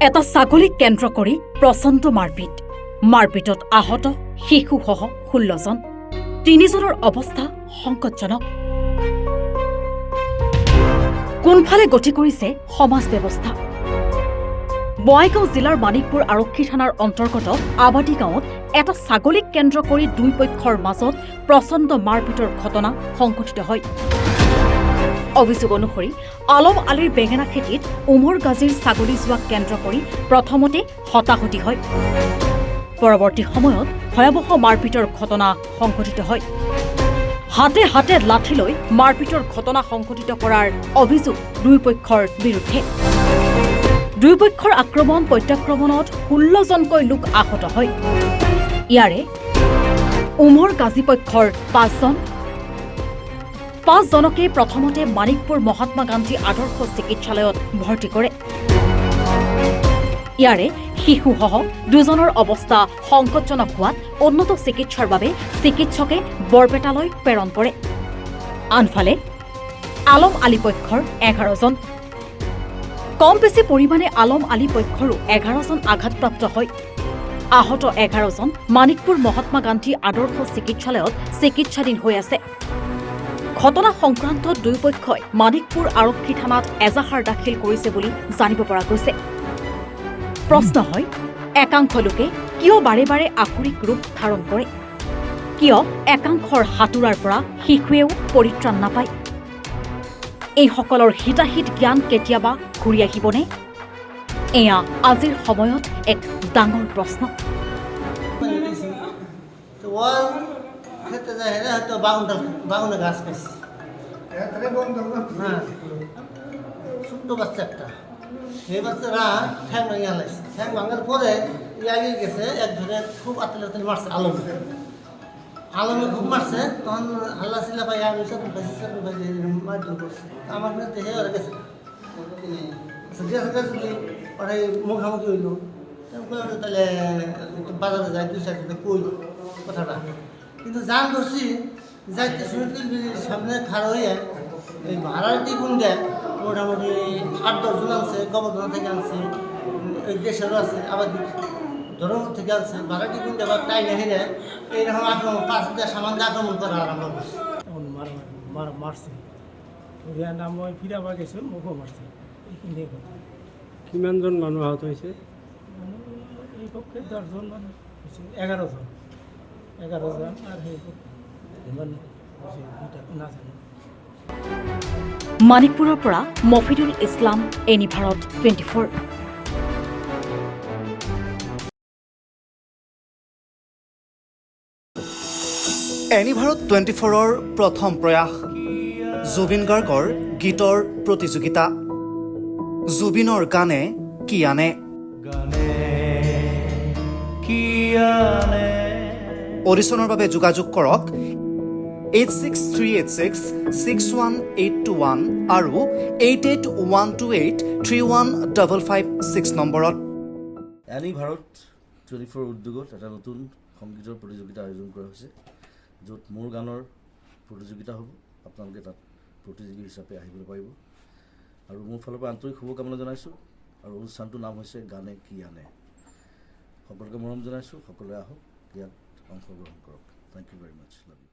এটা ছাগলীক কেন্দ্ৰ কৰি প্ৰচণ্ড মাৰপিটত আহত শিশুসহ 16 জন। 3 জনৰ অৱস্থা সংকটজনক। কোনফালে গতি কৰিছে সমাজ ব্যৱস্থা? বঙাইগাঁও জিলাৰ মানিকপুৰ আৰক্ষী থানাৰ অন্তৰ্গত আবাদী গাঁৱত এটা ছাগলীক কেন্দ্ৰ কৰি দুই পক্ষৰ মাজত প্ৰচণ্ড মাৰপিটৰ ঘটনা সংঘটিত হয়। অভিযোগ অনুসৰি আলম আলীৰ বেঙেনা খেতিত উমৰ গাজীৰ ছাগলী যোৱাক কেন্দ্ৰ কৰি প্ৰথমতে হতাহতি হয়। পৰৱৰ্তী সময়ত ভয়াৱহ মাৰপিটৰ ঘটনা সংঘটিত হয়। হাতে হাতে লাঠি লৈ মাৰপিটৰ ঘটনা সংঘটিত কৰাৰ অভিযোগ দুই পক্ষৰ বিৰুদ্ধে। দুই পক্ষৰ আক্ৰমণ প্ৰত্যাক্ৰমণত 16 জনকৈ লোক আহত হয়। ইয়াৰে উমৰ গাজী পক্ষৰ 5 জন। 5 জনকে প্ৰথমতে মানিকপুৰ মহাত্মা গান্ধী আদৰ্শ চিকিৎসালয়ত ভৰ্তি কৰে। ইয়াৰে শিশুসহ 2 জনৰ অৱস্থা সংকটজনক হোৱাত উন্নত চিকিৎসাৰ বাবে চিকিৎসকে বৰপেটালৈ প্ৰেৰণ কৰে। আনফালে আলম আলী পক্ষৰ 11 জন। কম বেছি পৰিমাণে আলম আলী পক্ষৰো 11 জন আঘাতপ্ৰাপ্ত হয়। আহত 11 জন মানিকপুৰ মহাত্মা গান্ধী আদৰ্শ চিকিৎসালয়ত চিকিৎসাধীন হৈ আছে। ঘটনা সংক্ৰান্তত দুই পক্ষই মানিকপুৰ আৰক্ষী থানাত এজাহাৰ দাখিল কৰিছে বুলি জানিব পৰা গৈছে। প্ৰশ্ন হয়, একাংশ লোকে কিয় বাৰে বাৰে আকুৰিক ৰূপ ধাৰণ কৰে? কিয় একাংশৰ হাতোৰাৰ পৰা শিশুৱেও পৰিত্ৰাণ নাপায়? এইসকলৰ হিতাহিত জ্ঞান কেতিয়াবা ঘূৰি আহিবনে? এয়া আজিৰ সময়ত এক ডাঙৰ প্ৰশ্ন। বাগুনে গাছ পাইছি ছোট্ট বাচ্চা একটা, সেই বাচ্চারা ঠ্যাং ভাঙে হালাইছে। ঠ্যাং ভাঙার পরে আগে গেছে একজনে খুব আতলে মারছে আলমে খুব মারছে। তখন হাল্লা চিল্লা পাই আমি চাকরি পাইছি মারধর করছে। আমার দেখে ওরা গেছে যদি ওরা মুখামুখি হইল তাহলে বাজারে যাই 2-4 দিনে কই কথাটা। কিন্তু জান ধরছি যাইতে শুনে সামনে খাড়া হয়ে এই ভাড়ার দ্বিগুণ দেয়। মোটামুটি 8-10 জন আনছে, গবর্ধনা থেকে আনছে, ওই দেশেরও আছে, আবার ধর্মপুর থেকে আনছে। ভাড়া দ্বিগুণ দেওয়ার টাইম হেরে এইরকম আক্রমণ 5 দিয়ে সামান আক্রমণ করা আরম্ভ করছে। এখন মারছে নাম মই ফিরাবা গেছো মোকো মারছে। এইখিনিয়ে কথা। কিমানজন মানুহ আহত হৈছে? এই পক্ষে 10 জন মানুহ হৈছে, 11 জন আর সেই পক্ষে ইমান দুটা নাজানো। মানিকপুৰৰ পৰা মফিদুল ইছলাম, এনি ভাৰত 24। এনি ভাৰত 24ৰ প্ৰথম প্ৰয়াস জুবিন গাৰ্গৰ গীতৰ প্ৰতিযোগিতা। জুবিনৰ গানে কি আনে? অডিশ্যনৰ বাবে যোগাযোগ কৰক 8638661821 আৰু 8812831556 নম্বৰত। এনি ভাৰত 24 উদ্যোগত এটা নতুন সংগীতৰ প্ৰতিযোগিতা আয়োজন কৰা হৈছে, য'ত মোৰ গানৰ প্ৰতিযোগিতা হ'ব। আপোনালোকে তাত প্ৰতিযোগী হিচাপে আহিবলৈ পাৰিব আৰু মোৰ ফালৰ পৰা আন্তৰিক শুভকামনা জনাইছোঁ। আৰু অনুষ্ঠানটোৰ নাম হৈছে গানে কি আনে। সকলোকে মৰম জনাইছোঁ, সকলোৱে আহক, ইয়াত অংশগ্ৰহণ কৰক। Thank you very much, love U.